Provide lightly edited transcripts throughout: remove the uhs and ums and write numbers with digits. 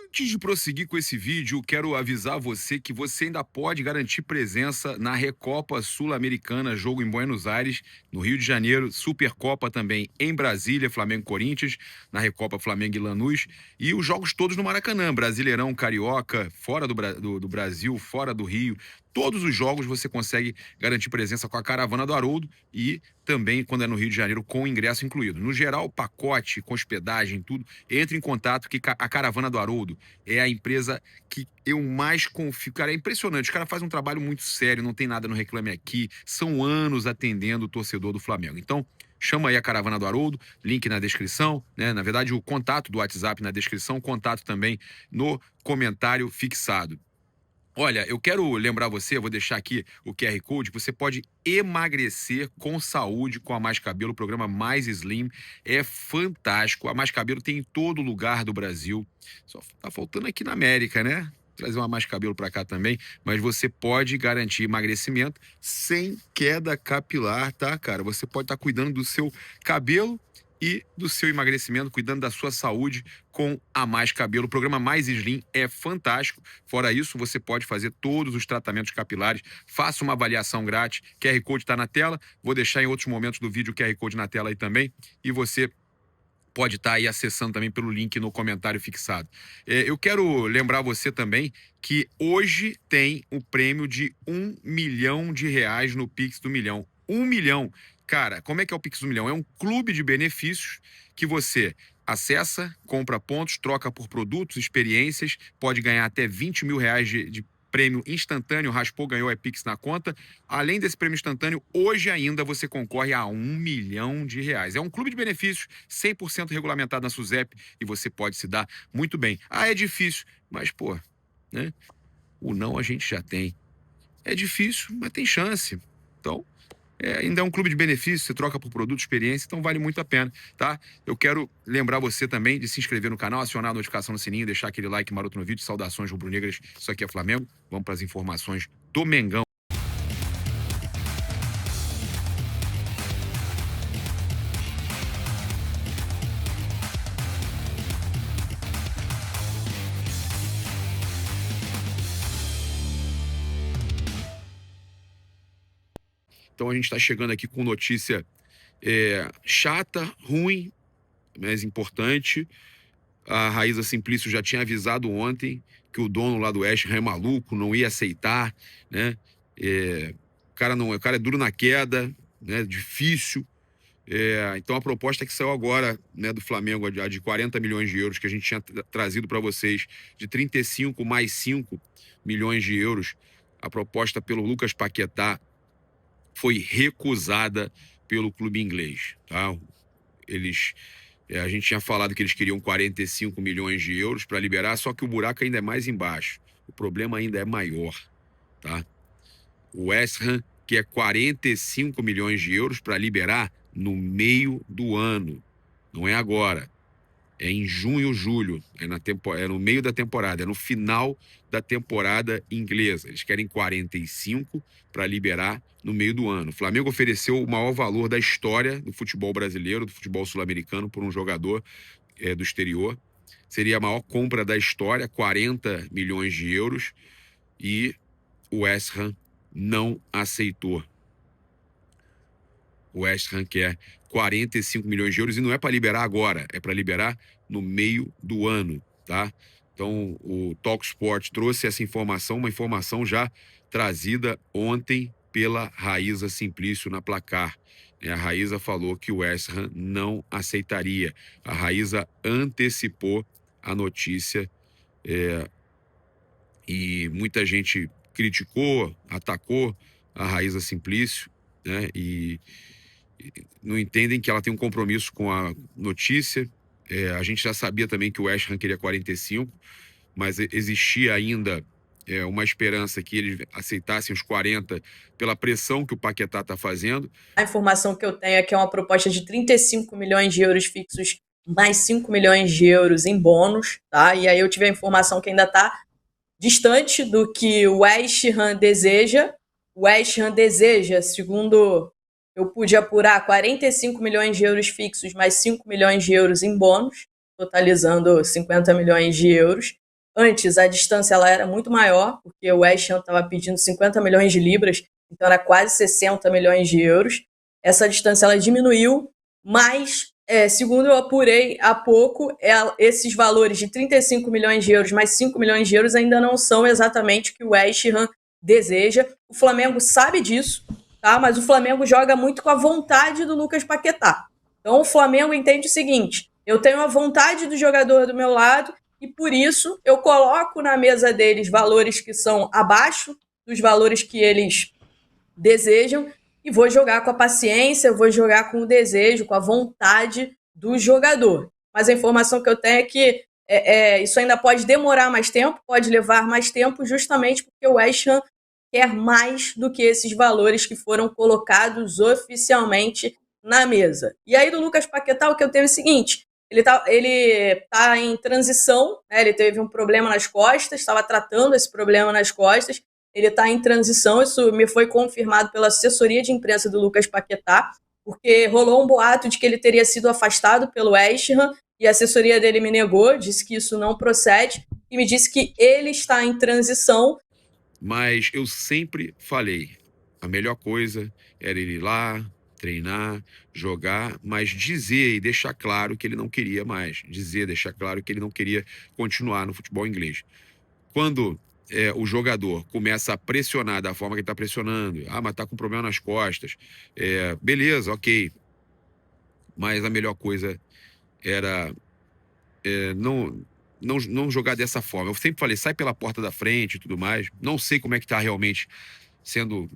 Antes de prosseguir com esse vídeo, quero avisar você que você ainda pode garantir presença na Recopa Sul-Americana, jogo em Buenos Aires, no Rio de Janeiro, Supercopa também em Brasília, Flamengo e Corinthians, na Recopa Flamengo e Lanús, e os jogos todos no Maracanã, Brasileirão, Carioca, fora do Brasil, fora do Rio. Todos os jogos você consegue garantir presença com a Caravana do Haroldo e também, quando é no Rio de Janeiro, com o ingresso incluído. No geral, pacote, com hospedagem, tudo, entre em contato que a Caravana do Haroldo é a empresa que eu mais confio. Cara, é impressionante. Os caras fazem um trabalho muito sério, não tem nada no Reclame Aqui. São anos atendendo o torcedor do Flamengo. Então, chama aí a Caravana do Haroldo, link na descrição, né? Na verdade, o contato do WhatsApp na descrição, contato também no comentário fixado. Olha, eu quero lembrar você, vou deixar aqui o QR Code, você pode emagrecer com saúde com a Mais Cabelo, o programa Mais Slim. É fantástico. A Mais Cabelo tem em todo lugar do Brasil. Só tá faltando aqui na América, né? Trazer uma Mais Cabelo para cá também, mas você pode garantir emagrecimento sem queda capilar, tá, cara? Você pode estar cuidando do seu cabelo e do seu emagrecimento, cuidando da sua saúde com a Mais Cabelo. O programa Mais Slim é fantástico. Fora isso, você pode fazer todos os tratamentos capilares. Faça uma avaliação grátis. QR Code está na tela. Vou deixar em outros momentos do vídeo o QR Code na tela aí também. E você pode estar aí acessando também pelo link no comentário fixado. Eu quero lembrar você também que hoje tem o prêmio de R$ 1 milhão no Pix do Milhão. 1 milhão. Cara, como é que é o Pix do Milhão? É um clube de benefícios que você acessa, compra pontos, troca por produtos, experiências, pode ganhar até R$ 20 mil de prêmio instantâneo, raspou, ganhou, é Pix na conta. Além desse prêmio instantâneo, hoje ainda você concorre a R$ 1 milhão. É um clube de benefícios 100% regulamentado na SUSEP e você pode se dar muito bem. Ah, é difícil, mas, pô, né? O não a gente já tem. É difícil, mas tem chance. Então, ainda é um clube de benefícios, você troca por produto, experiência, então vale muito a pena, tá? Eu quero lembrar você também de se inscrever no canal, acionar a notificação no sininho, deixar aquele like maroto no vídeo. Saudações rubro-negras, isso aqui é Flamengo. Vamos para as informações do Mengão. Então a gente está chegando aqui com notícia chata, ruim, mas importante. A Raíza Simplício já tinha avisado ontem que o dono lá do West Ham é maluco, não ia aceitar, né? O cara é duro na queda, né? Difícil. Então a proposta que saiu agora, né, do Flamengo, a de 40 milhões de euros, que a gente tinha trazido para vocês, de 35 mais 5 milhões de euros, a proposta pelo Lucas Paquetá foi recusada pelo clube inglês, tá? A gente tinha falado que eles queriam 45 milhões de euros para liberar, só que o buraco ainda é mais embaixo. O problema ainda é maior, tá? O West Ham quer 45 milhões de euros para liberar no meio do ano. Não é agora. É em junho, julho. É no meio da temporada. É no final da temporada inglesa. Eles querem 45 para liberar no meio do ano. O Flamengo ofereceu o maior valor da história do futebol brasileiro, do futebol sul-americano, por um jogador do exterior. Seria a maior compra da história, 40 milhões de euros. E o West Ham não aceitou. O West Ham quer 45 milhões de euros e não é para liberar agora, é para liberar no meio do ano, tá? Então, o TalkSport trouxe essa informação, uma informação já trazida ontem pela Raíza Simplício na Placar. A Raíza falou que o West Ham não aceitaria. A Raíza antecipou a notícia e muita gente criticou, atacou a Raíza Simplício, né? E não entendem que ela tem um compromisso com a notícia. A gente já sabia também que o West Ham queria 45, mas existia ainda uma esperança que eles aceitassem os 40 pela pressão que o Paquetá está fazendo. A informação que eu tenho é que é uma proposta de 35 milhões de euros fixos, mais 5 milhões de euros em bônus, tá? E aí eu tive a informação que ainda está distante do que o West Ham deseja. O West Ham deseja, segundo eu pude apurar, 45 milhões de euros fixos, mais 5 milhões de euros em bônus, totalizando 50 milhões de euros. Antes, a distância ela era muito maior, porque o West Ham estava pedindo 50 milhões de libras, então era quase 60 milhões de euros. Essa distância ela diminuiu, mas, segundo eu apurei há pouco, esses valores de 35 milhões de euros mais 5 milhões de euros ainda não são exatamente o que o West Ham deseja. O Flamengo sabe disso, tá? Mas o Flamengo joga muito com a vontade do Lucas Paquetá. Então o Flamengo entende o seguinte: eu tenho a vontade do jogador do meu lado e por isso eu coloco na mesa deles valores que são abaixo dos valores que eles desejam e vou jogar com a paciência, vou jogar com o desejo, com a vontade do jogador. Mas a informação que eu tenho é que isso ainda pode demorar mais tempo, pode levar mais tempo, justamente porque o West Ham quer mais do que esses valores que foram colocados oficialmente na mesa. E aí do Lucas Paquetá, o que eu tenho é o seguinte: ele tá em transição, né? Ele teve um problema nas costas, estava tratando esse problema nas costas, ele está em transição, isso me foi confirmado pela assessoria de imprensa do Lucas Paquetá, porque rolou um boato de que ele teria sido afastado pelo West Ham, e a assessoria dele me negou, disse que isso não procede, e me disse que ele está em transição. Mas eu sempre falei, a melhor coisa era ele ir lá, treinar, jogar, mas dizer e deixar claro que ele não queria mais. Deixar claro que ele não queria continuar no futebol inglês. Quando o jogador começa a pressionar da forma que ele está pressionando, mas tá com problema nas costas, beleza, ok. Mas a melhor coisa era não jogar dessa forma. Eu sempre falei, sai pela porta da frente e tudo mais. Não sei como é que está realmente sendo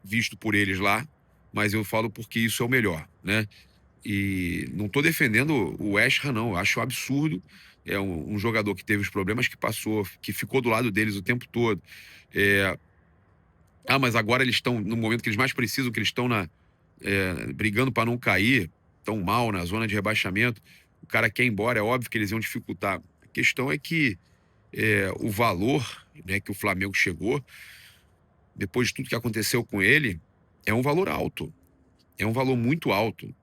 visto por eles lá, mas eu falo porque isso é o melhor, né? E não estou defendendo o West Ham, não. Eu acho um absurdo. É um jogador que teve os problemas que passou, que ficou do lado deles o tempo todo. Mas agora eles estão no momento que eles mais precisam, que eles estão brigando para não cair, tão mal na zona de rebaixamento. O cara quer ir embora, é óbvio que eles iam dificultar. A questão é que o valor, né, que o Flamengo chegou, depois de tudo que aconteceu com ele, é um valor alto. É um valor muito alto.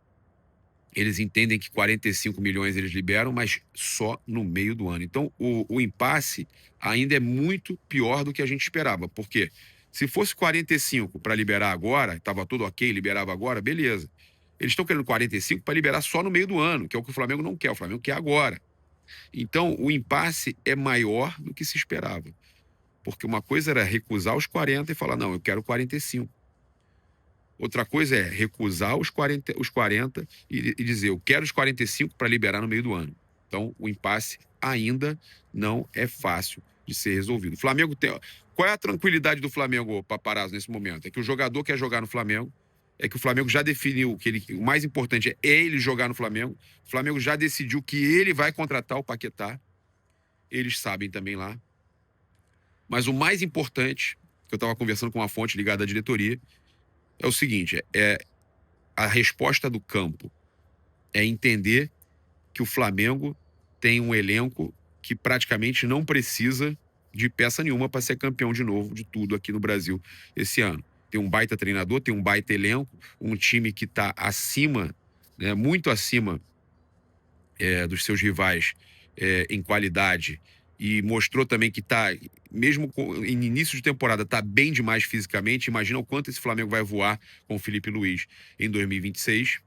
Eles entendem que 45 milhões eles liberam, mas só no meio do ano. Então, o impasse ainda é muito pior do que a gente esperava. Por quê? Se fosse 45 para liberar agora, estava tudo ok, liberava agora, beleza. Eles estão querendo 45 para liberar só no meio do ano, que é o que o Flamengo não quer. O Flamengo quer agora. Então, o impasse é maior do que se esperava. Porque uma coisa era recusar os 40 e falar, não, eu quero 45. Outra coisa é recusar os 40 e dizer, eu quero os 45 para liberar no meio do ano. Então, o impasse ainda não é fácil de ser resolvido. O Flamengo tem... Qual é a tranquilidade do Flamengo, Paparazzo, nesse momento? É que o jogador quer jogar no Flamengo, é que o Flamengo já definiu que o mais importante é ele jogar no Flamengo. O Flamengo já decidiu que ele vai contratar o Paquetá. Eles sabem também lá. Mas o mais importante, que eu estava conversando com uma fonte ligada à diretoria, é o seguinte, a resposta do campo é entender que o Flamengo tem um elenco que praticamente não precisa de peça nenhuma para ser campeão de novo de tudo aqui no Brasil esse ano. Tem um baita treinador, tem um baita elenco, um time que está acima, né, muito acima dos seus rivais em qualidade, e mostrou também que está, mesmo em início de temporada, está bem demais fisicamente. Imagina o quanto esse Flamengo vai voar com o Felipe Luiz em 2026.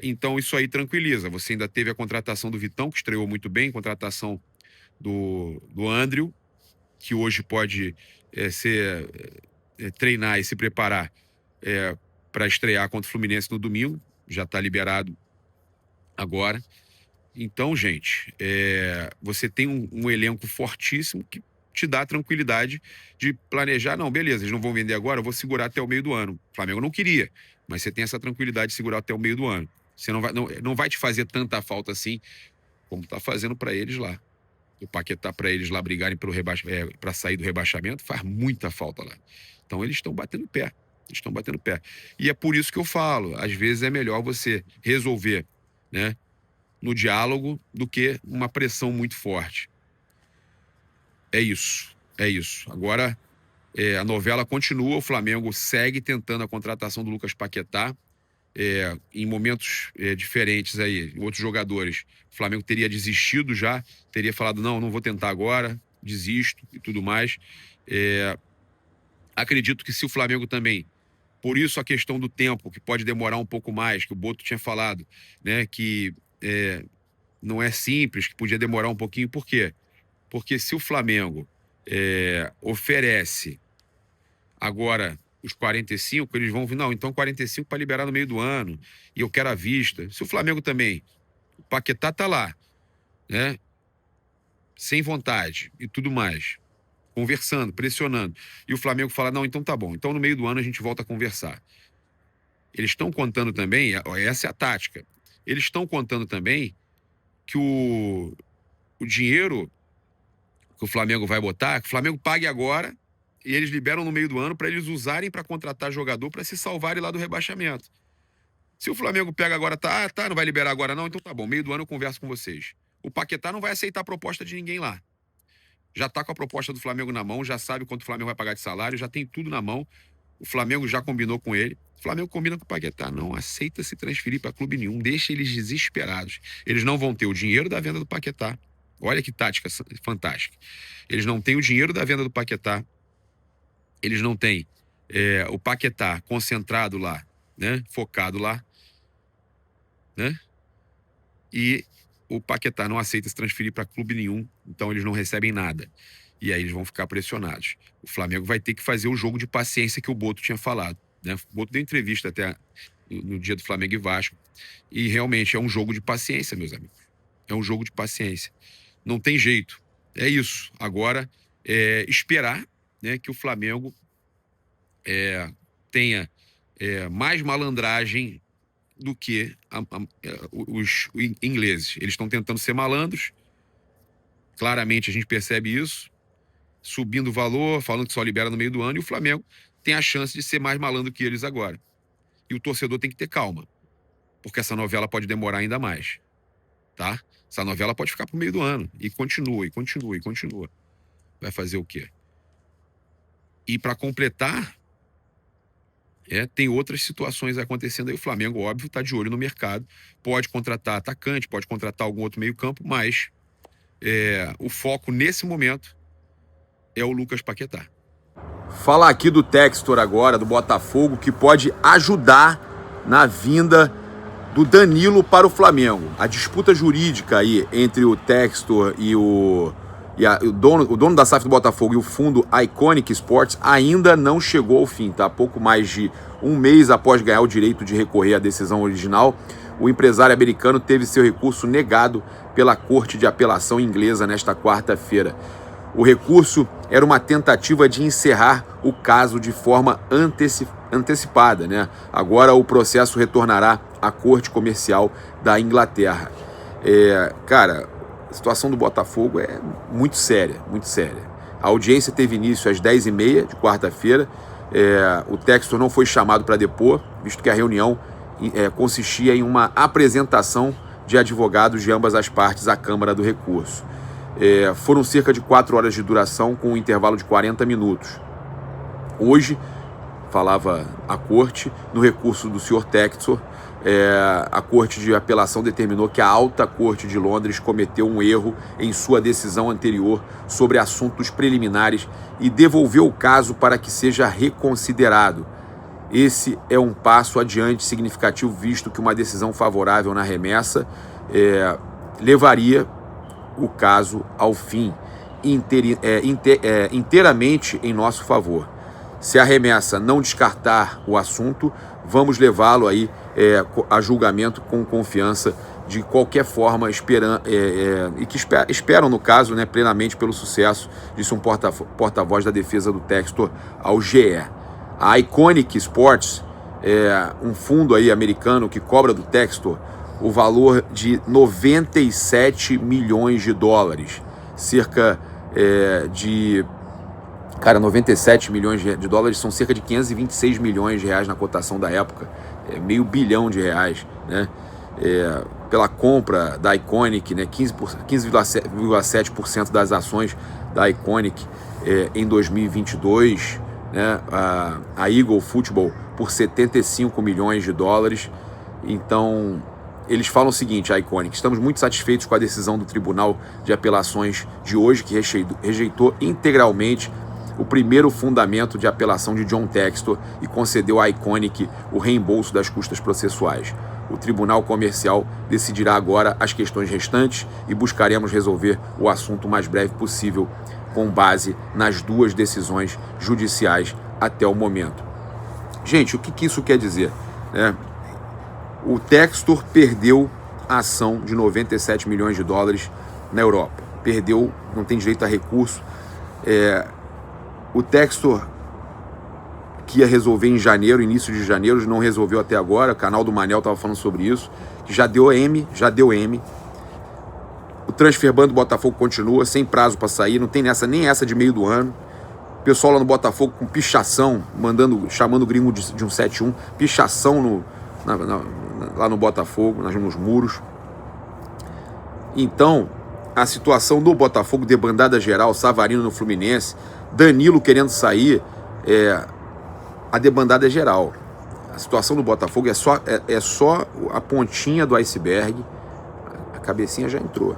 Então isso aí tranquiliza. Você ainda teve a contratação do Vitão, que estreou muito bem, contratação do Andrew, que hoje pode treinar e se preparar para estrear contra o Fluminense no domingo. Já está liberado agora. Então, gente, você tem um elenco fortíssimo que te dá a tranquilidade de planejar. Não, beleza, eles não vão vender agora, eu vou segurar até o meio do ano. O Flamengo não queria, mas você tem essa tranquilidade de segurar até o meio do ano. Você não vai te fazer tanta falta assim como está fazendo para eles lá. O Paquetá, para eles lá brigarem para sair do rebaixamento, faz muita falta lá. Então, eles estão batendo pé. E é por isso que eu falo, às vezes é melhor você resolver, né, no diálogo do que uma pressão muito forte. É isso. Agora, a novela continua, o Flamengo segue tentando a contratação do Lucas Paquetá. em momentos diferentes aí, outros jogadores, o Flamengo teria desistido já, teria falado, não vou tentar agora, desisto e tudo mais. Acredito que se o Flamengo também, por isso a questão do tempo, que pode demorar um pouco mais, que o Boto tinha falado, né, que não é simples, que podia demorar um pouquinho. Por quê? Porque se o Flamengo oferece agora os 45, eles vão vir, não, então 45 para liberar no meio do ano, e eu quero à vista. Se o Flamengo também, o Paquetá tá lá, né, sem vontade e tudo mais, conversando, pressionando, e o Flamengo fala, não, então tá bom, então no meio do ano a gente volta a conversar. Eles estão contando também, essa é a tática, eles estão contando também que o dinheiro que o Flamengo vai botar, que o Flamengo pague agora e eles liberam no meio do ano para eles usarem para contratar jogador para se salvarem lá do rebaixamento. Se o Flamengo pega agora, não vai liberar agora não, então tá bom, meio do ano eu converso com vocês. O Paquetá não vai aceitar a proposta de ninguém lá. Já tá com a proposta do Flamengo na mão, já sabe quanto o Flamengo vai pagar de salário, já tem tudo na mão. O Flamengo já combinou com ele. O Flamengo combina com o Paquetá, não aceita se transferir para clube nenhum, deixa eles desesperados. Eles não vão ter o dinheiro da venda do Paquetá. Olha que tática fantástica. Eles não têm o dinheiro da venda do Paquetá. Eles não têm o Paquetá concentrado lá, né? Focado lá, né? E o Paquetá não aceita se transferir para clube nenhum, então eles não recebem nada. E aí eles vão ficar pressionados. O Flamengo vai ter que fazer o jogo de paciência que o Boto tinha falado, né? O Boto deu entrevista até no dia do Flamengo e Vasco, e realmente é um jogo de paciência, meus amigos. É um jogo de paciência. Não tem jeito. É isso. Agora, esperar, né, que o Flamengo tenha mais malandragem do que os ingleses. Eles estão tentando ser malandros. Claramente a gente percebe isso. Subindo o valor, falando que só libera no meio do ano, e o Flamengo tem a chance de ser mais malandro que eles agora. E o torcedor tem que ter calma, porque essa novela pode demorar ainda mais, tá? Essa novela pode ficar pro meio do ano, e continua, e continua, e continua. Vai fazer o quê? E para completar, tem outras situações acontecendo aí. O Flamengo, óbvio, está de olho no mercado. Pode contratar atacante, pode contratar algum outro meio-campo, mas o foco nesse momento é o Lucas Paquetá. Falar aqui do Textor agora, do Botafogo, que pode ajudar na vinda do Danilo para o Flamengo. A disputa jurídica aí entre o Textor e o dono da SAF do Botafogo e o fundo Iconic Sports ainda não chegou ao fim, tá? Pouco mais de um mês após ganhar o direito de recorrer à decisão original, o empresário americano teve seu recurso negado pela Corte de Apelação inglesa nesta quarta-feira. O recurso era uma tentativa de encerrar o caso de forma antecipada, né? Agora o processo retornará à Corte Comercial da Inglaterra. Cara, a situação do Botafogo é muito séria, muito séria. A audiência teve início às 10h30 de quarta-feira. O Textor não foi chamado para depor, visto que a reunião consistia em uma apresentação de advogados de ambas as partes à Câmara do Recurso. Foram cerca de 4 horas de duração, com um intervalo de 40 minutos. Hoje, falava a Corte, no recurso do Sr. Textor, a Corte de Apelação determinou que a Alta Corte de Londres cometeu um erro em sua decisão anterior sobre assuntos preliminares e devolveu o caso para que seja reconsiderado. Esse é um passo adiante significativo, visto que uma decisão favorável na remessa levaria o caso ao fim, inteiramente em nosso favor. Se a remessa não descartar o assunto, vamos levá-lo aí a julgamento com confiança, de qualquer forma, e que esperam, no caso, né, plenamente pelo sucesso, disse um porta-voz da defesa do Textor ao GE. A Iconic Sports um fundo aí americano que cobra do Textor o valor de 97 milhões de dólares, cerca de... Cara, 97 milhões de dólares são cerca de 526 milhões de reais na cotação da época, meio bilhão de reais, né? Pela compra da Iconic, né? 15,7% das ações da Iconic em 2022, né? A Eagle Football por 75 milhões de dólares. Então, eles falam o seguinte, a Iconic: estamos muito satisfeitos com a decisão do Tribunal de Apelações de hoje, que rejeitou integralmente o primeiro fundamento de apelação de John Textor e concedeu à Iconic o reembolso das custas processuais. O Tribunal Comercial decidirá agora as questões restantes e buscaremos resolver o assunto o mais breve possível, com base nas duas decisões judiciais até o momento. Gente, o que isso quer dizer? O Textor perdeu a ação de 97 milhões de dólares na Europa. Perdeu, não tem direito a recurso. O Textor, que ia resolver em janeiro, início de janeiro, não resolveu até agora. O canal do Manel estava falando sobre isso. Já deu M. O transfer ban do Botafogo continua, sem prazo para sair, não tem nem essa de meio do ano. O pessoal lá no Botafogo com pichação, chamando o gringo de 171, pichação lá no Botafogo, nos muros. Então, a situação do Botafogo, debandada geral, Savarino no Fluminense, Danilo querendo sair, a debandada é geral. A situação do Botafogo é só a pontinha do iceberg. A cabecinha já entrou.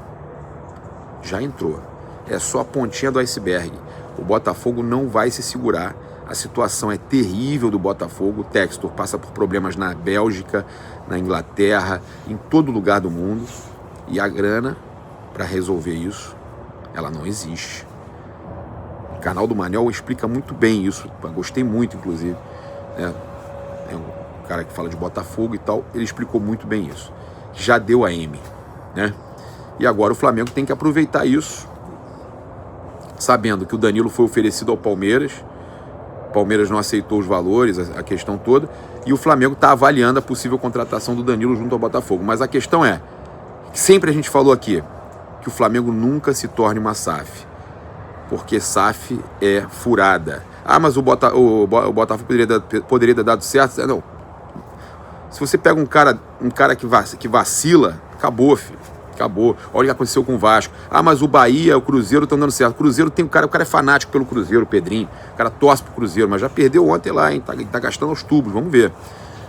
É só a pontinha do iceberg. O Botafogo não vai se segurar. A situação é terrível do Botafogo. O Textor passa por problemas na Bélgica, na Inglaterra, em todo lugar do mundo. E a grana para resolver isso, ela não existe. O canal do Manel explica muito bem isso. Gostei muito, inclusive. É um cara que fala de Botafogo e tal. Ele explicou muito bem isso. Já deu a M, né? E agora o Flamengo tem que aproveitar isso, sabendo que o Danilo foi oferecido ao Palmeiras. O Palmeiras não aceitou os valores, a questão toda. E o Flamengo está avaliando a possível contratação do Danilo junto ao Botafogo. Mas a questão é, sempre a gente falou aqui, que o Flamengo nunca se torne uma SAF. Porque SAF é furada. Mas o Botafogo poderia ter dado certo. Não. Se você pega um cara que vacila, acabou, filho. Acabou. Olha o que aconteceu com o Vasco. Mas o Bahia, o Cruzeiro estão dando certo. O Cruzeiro tem o cara é fanático pelo Cruzeiro, o Pedrinho. O cara torce pro Cruzeiro, mas já perdeu ontem lá, hein? Tá gastando aos tubos, vamos ver.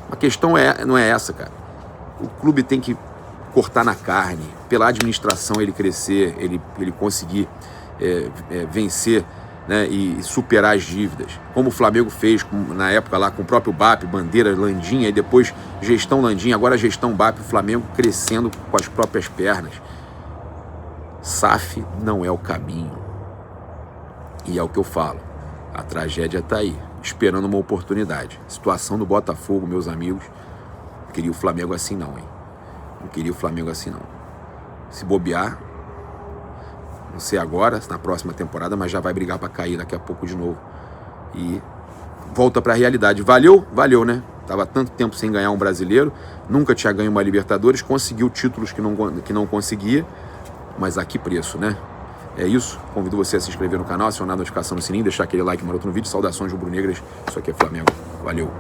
A questão não é essa, cara. O clube tem que cortar na carne, pela administração ele crescer, ele conseguir vencer, né, e superar as dívidas, como o Flamengo fez na época lá com o próprio BAP, Bandeira, Landinha, e depois gestão Landinha, agora gestão BAP, o Flamengo crescendo com as próprias pernas. SAF não é o caminho, e é o que eu falo, a tragédia está aí, esperando uma oportunidade. Situação do Botafogo, meus amigos, não queria o Flamengo assim não, hein? Não queria o Flamengo assim não. Se bobear, não sei agora, na próxima temporada, mas já vai brigar para cair daqui a pouco de novo. E volta para a realidade. Valeu, né? Tava tanto tempo sem ganhar um brasileiro, nunca tinha ganho uma Libertadores, conseguiu títulos que não conseguia, mas a que preço, né? É isso. Convido você a se inscrever no canal, acionar a notificação no sininho, deixar aquele like maroto no vídeo. Saudações rubro-negras. Isso aqui é Flamengo. Valeu.